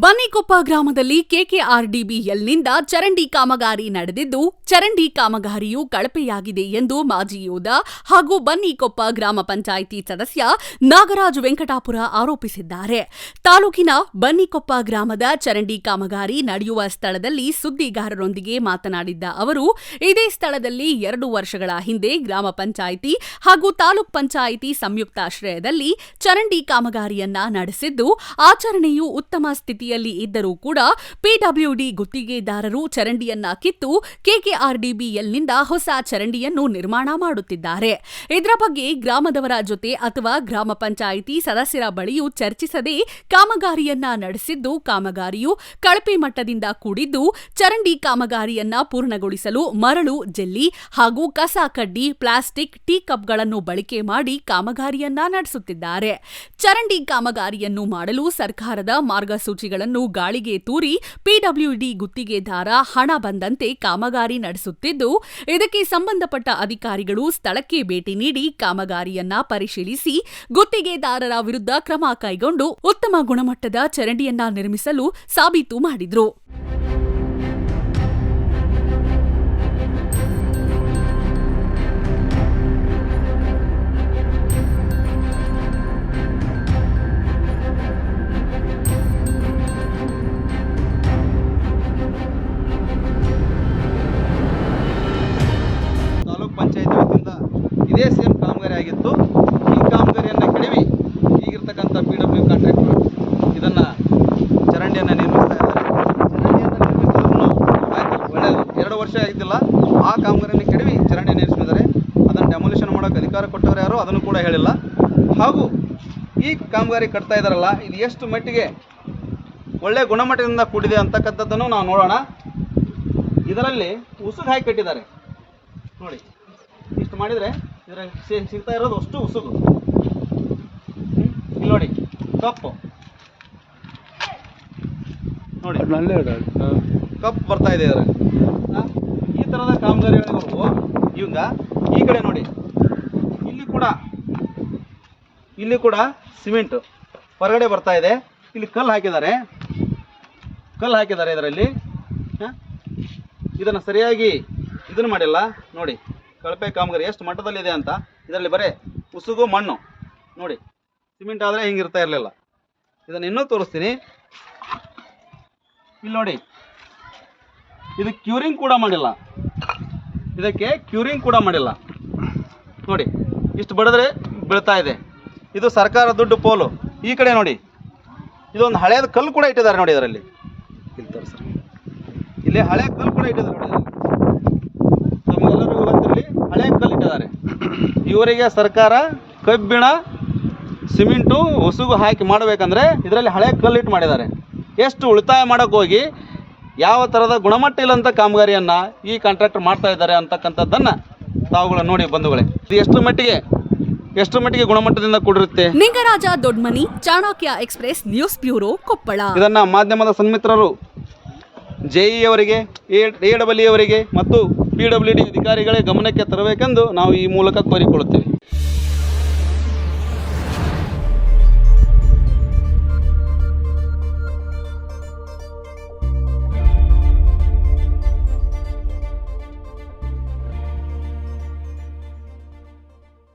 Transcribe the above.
ಬನ್ನಿಕೊಪ್ಪ ಗ್ರಾಮದಲ್ಲಿ ಕೆಕೆಆರ್ಡಿಬಿಎಲ್ನಿಂದ ಚರಂಡಿ ಕಾಮಗಾರಿ ನಡೆದಿದ್ದು, ಚರಂಡಿ ಕಾಮಗಾರಿಯು ಕಳಪೆಯಾಗಿದೆ ಎಂದು ಮಾಜಿ ಯೋಧ ಹಾಗೂ ಬನ್ನಿಕೊಪ್ಪ ಗ್ರಾಮ ಪಂಚಾಯಿತಿ ಸದಸ್ಯ ನಾಗರಾಜ್ ವೆಂಕಟಾಪುರ ಆರೋಪಿಸಿದ್ದಾರೆ. ತಾಲೂಕಿನ ಬನ್ನಿಕೊಪ್ಪ ಗ್ರಾಮದ ಚರಂಡಿ ಕಾಮಗಾರಿ ನಡೆಯುವ ಸ್ಥಳದಲ್ಲಿ ಸುದ್ದಿಗಾರರೊಂದಿಗೆ ಮಾತನಾಡಿದ್ದ ಅವರು, ಇದೇ ಸ್ಥಳದಲ್ಲಿ 2 ವರ್ಷಗಳ ಹಿಂದೆ ಗ್ರಾಮ ಪಂಚಾಯಿತಿ ಹಾಗೂ ತಾಲೂಕ್ ಪಂಚಾಯಿತಿ ಸಂಯುಕ್ತಾಶ್ರಯದಲ್ಲಿ ಚರಂಡಿ ಕಾಮಗಾರಿಯನ್ನ ನಡೆಸಿದ್ದು, ಆಚರಣೆಯು ಉತ್ತಮ ಸ್ಥಿತಿಯಲ್ಲಿ ಇದ್ದರೂ ಕೂಡ ಪಿಡಬ್ಲ್ಯೂಡಿ ಗುತ್ತಿಗೆದಾರರು ಚರಂಡಿಯನ್ನ ಕಿತ್ತು ಕೆಕೆಆರ್ಡಿಬಿಎಲ್ನಿಂದ ಹೊಸ ಚರಂಡಿಯನ್ನು ನಿರ್ಮಾಣ ಮಾಡುತ್ತಿದ್ದಾರೆ. ಇದರ ಬಗ್ಗೆ ಗ್ರಾಮದವರ ಜೊತೆ ಅಥವಾ ಗ್ರಾಮ ಪಂಚಾಯಿತಿ ಸದಸ್ಯರ ಬಳಿಯೂ ಚರ್ಚಿಸದೆ ಕಾಮಗಾರಿಯನ್ನ ನಡೆಸಿದ್ದು, ಕಾಮಗಾರಿಯು ಕಳಪೆ ಮಟ್ಟದಿಂದ ಕೂಡಿದ್ದು, ಚರಂಡಿ ಕಾಮಗಾರಿಯನ್ನ ಪೂರ್ಣಗೊಳಿಸಲು ಮರಳು, ಜೆಲ್ಲಿ ಹಾಗೂ ಕಸ ಕಡ್ಡಿ, ಪ್ಲಾಸ್ಟಿಕ್, ಟೀ ಕಪ್ಗಳನ್ನು ಬಳಕೆ ಮಾಡಿ ಕಾಮಗಾರಿಯನ್ನ ನಡೆಸುತ್ತಿದ್ದಾರೆ. ಚರಂಡಿ ಕಾಮಗಾರಿಯನ್ನು ಮಾಡಲು ಸರ್ಕಾರದ ಮಾರ್ಗಸೂಚಿಗಳನ್ನು ಗಾಳಿಗೆ ತೂರಿ ಪಿಡಬ್ಲ್ಯೂಡಿ ಗುತ್ತಿಗೆದಾರ ಹಣ ಬಂದಂತೆ ಕಾಮಗಾರಿ ನಡೆಸುತ್ತಿದ್ದು, ಇದಕ್ಕೆ ಸಂಬಂಧಪಟ್ಟ ಅಧಿಕಾರಿಗಳು ಸ್ಥಳಕ್ಕೆ ಭೇಟಿ ನೀಡಿ ಕಾಮಗಾರಿಯನ್ನ ಪರಿಶೀಲಿಸಿ ಗುತ್ತಿಗೆದಾರರ ವಿರುದ್ಧ ಕ್ರಮ ಕೈಗೊಂಡು ಉತ್ತಮ ಗುಣಮಟ್ಟದ ಚರಂಡಿಯನ್ನ ನಿರ್ಮಿಸಲು ಸಾಬೀತು ಮಾಡಿದ್ರು. ಪಂಚಾಯತ್ ವತಿಯಿಂದ ಇದೇ ಸೇಮ್ ಕಾಮಗಾರಿ ಆಗಿತ್ತು. ಈ ಕಾಮಗಾರಿಯನ್ನು ಕೆಡವಿ ಈಗಿರ್ತಕ್ಕಂಥ ಪಿಡಬ್ಲ್ಯೂ ಕಾಂಟ್ರಾಕ್ಟರ್ ಇದನ್ನು ಚರಂಡಿಯನ್ನು ನಿರ್ಮಿಸ್ತಾ ಇದ್ದಾರೆ. ಚರಂಡಿಯನ್ನು ನಿರ್ಮಿಸಿದ್ರು ಒಳ್ಳೆಯದು, 2 ವರ್ಷ ಆಗಿದ್ದಿಲ್ಲ. ಆ ಕಾಮಗಾರಿಯನ್ನು ಕೆಡವಿ ಚರಂಡಿ ನಿರ್ಮಿಸಿದ್ದಾರೆ. ಅದನ್ನು ಡೆಮೊಲಿಷನ್ ಮಾಡೋಕ್ಕೆ ಅಧಿಕಾರ ಕೊಟ್ಟವರು ಯಾರು ಅದನ್ನು ಕೂಡ ಹೇಳಿಲ್ಲ. ಹಾಗೂ ಈ ಕಾಮಗಾರಿ ಕಟ್ತಾ ಇದ್ದಾರಲ್ಲ, ಇದು ಎಷ್ಟು ಮಟ್ಟಿಗೆ ಒಳ್ಳೆಯ ಗುಣಮಟ್ಟದಿಂದ ಕೂಡಿದೆ ಅಂತಕ್ಕಂಥದ್ದನ್ನು ನಾವು ನೋಡೋಣ. ಇದರಲ್ಲಿ ಉಸುಗು ಹಾಕಿ ಕಟ್ಟಿದ್ದಾರೆ ನೋಡಿ. ಇಷ್ಟು ಮಾಡಿದರೆ ಇದರ ಸಿಗ್ತಾ ಇರೋದು ಅಷ್ಟು ಉಸುಗು. ಇಲ್ಲಿ ನೋಡಿ, ಕಪ್ಪು ನೋಡಿ, ಕಪ್ಪು ಬರ್ತಾ ಇದೆ ಇದರಲ್ಲಿ. ಈ ಥರದ ಕಾಮಗಾರಿಗಳಿಗೂ ಇವಂಗ ಈ ಕಡೆ ನೋಡಿ, ಇಲ್ಲಿ ಕೂಡ ಸಿಮೆಂಟ್ ಹೊರಗಡೆ ಬರ್ತಾ ಇದೆ. ಇಲ್ಲಿ ಕಲ್ಲು ಹಾಕಿದ್ದಾರೆ ಇದರಲ್ಲಿ. ಇದನ್ನು ಸರಿಯಾಗಿ ಇದನ್ನು ಮಾಡಿಲ್ಲ ನೋಡಿ. ಕಳಪೆ ಕಾಮಗಾರಿ ಎಷ್ಟು ಮಟ್ಟದಲ್ಲಿದೆ ಅಂತ. ಇದರಲ್ಲಿ ಬರೀ ಉಸುಗು ಮಣ್ಣು ನೋಡಿ. ಸಿಮೆಂಟ್ ಆದರೆ ಹಿಂಗಿರ್ತಾ ಇರಲಿಲ್ಲ. ಇದನ್ನು ಇನ್ನೂ ತೋರಿಸ್ತೀನಿ. ಇಲ್ಲಿ ನೋಡಿ, ಇದು ಕ್ಯೂರಿಂಗ್ ಕೂಡ ಮಾಡಿಲ್ಲ. ಇದಕ್ಕೆ ಕ್ಯೂರಿಂಗ್ ಕೂಡ ಮಾಡಿಲ್ಲ ನೋಡಿ. ಇಷ್ಟು ಬಡಿದ್ರೆ ಬೀಳ್ತಾ ಇದೆ. ಇದು ಸರ್ಕಾರ ದುಡ್ಡು ಪೋಲು. ಈ ಕಡೆ ನೋಡಿ, ಇದೊಂದು ಹಳೆಯದು ಕಲ್ಲು ಕೂಡ ಇಟ್ಟಿದ್ದಾರೆ ನೋಡಿ. ಇದರಲ್ಲಿ ಇಲ್ಲಿ ತೋರಿಸ್ರಿ, ಇಲ್ಲಿ ಹಳೆ ಕಲ್ಲು ಕೂಡ ಇಟ್ಟಿದ್ದಾರೆ ನೋಡಿ. ನಮಗೆಲ್ಲರಿಗೂ ಗೊತ್ತಿರಲಿ, ಹಳೆ ಕಲ್ಲು ಇಟ್ಟಿದ್ದಾರೆ. ಇವರಿಗೆ ಸರ್ಕಾರ ಕಬ್ಬಿಣ, ಸಿಮೆಂಟು, ಉಸುಗು ಹಾಕಿ ಮಾಡಬೇಕಂದ್ರೆ ಇದರಲ್ಲಿ ಹಳೆ ಕಲ್ಲಿಟ್ಟು ಮಾಡಿದ್ದಾರೆ. ಎಷ್ಟು ಉಳಿತಾಯ ಮಾಡೋಕ್ಕೆ ಹೋಗಿ ಯಾವ ಥರದ ಗುಣಮಟ್ಟ ಇಲ್ಲಂಥ ಕಾಮಗಾರಿಯನ್ನು ಈ ಕಾಂಟ್ರಾಕ್ಟರ್ ಮಾಡ್ತಾ ಇದ್ದಾರೆ ಅಂತಕ್ಕಂಥದ್ದನ್ನು ತಾವುಗಳು ನೋಡಿ ಬಂಧುಗಳೇ. ಇದು ಎಷ್ಟು ಮಟ್ಟಿಗೆ ಗುಣಮಟ್ಟದಿಂದ ಕೂಡಿರುತ್ತೆ. Ningaraja Dodmani, Chanakya express, news bureau, Koppal. ಇದನ್ನು ಮಾಧ್ಯಮದ ಸನ್ಮಿತ್ರರು ಜೆಇ ಅವರಿಗೆ, ಎಡಬ್ಲ್ಯೂ ಅವರಿಗೆ ಮತ್ತು ಪಿಡಬ್ಲ್ಯೂಡಿ ಅಧಿಕಾರಿಗಳೇ ಗಮನಕ್ಕೆ ತರಬೇಕೆಂದು ನಾವು ಈ ಮೂಲಕ ಕೋರಿಕೊಳ್ಳುತ್ತೇವೆ.